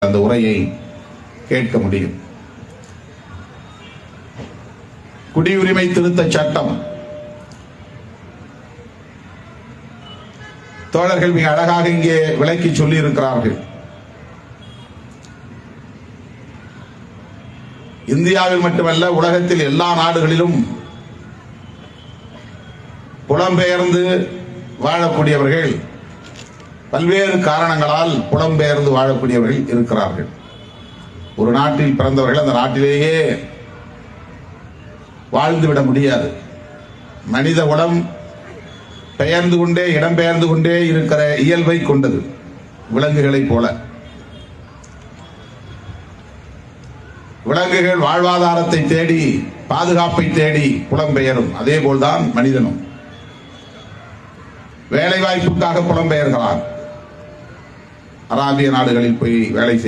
அந்த உரையை கேட்க முடியும். குடியுரிமை திருத்த சட்டம் தோழர்கள் மிக அழகாக இங்கே விளக்கி சொல்லி இருக்கிறார்கள். இந்தியாவில் மட்டுமல்ல, உலகத்தில் எல்லா நாடுகளிலும் புலம்பெயர்ந்து வாழக்கூடியவர்கள், பல்வேறு காரணங்களால் புலம்பெயர்ந்து வாழக்கூடியவர்கள் இருக்கிறார்கள். ஒரு நாட்டில் பிறந்தவர்கள் அந்த நாட்டிலேயே வாழ்ந்துவிட முடியாது. மனித குலம் பெயர்ந்து கொண்டே இடம்பெயர்ந்து கொண்டே இருக்கிற இயல்பை கொண்டது, விலங்குகளைப் போல. விலங்குகள் வாழ்வாதாரத்தை தேடி, பாதுகாப்பை தேடி புலம்பெயரும். அதே போல்தான் மனிதனும் வேலை வாய்ப்புக்காக புலம்பெயர்கிறான். அராபிய நாடுகளில் போய் வேலை செய்ய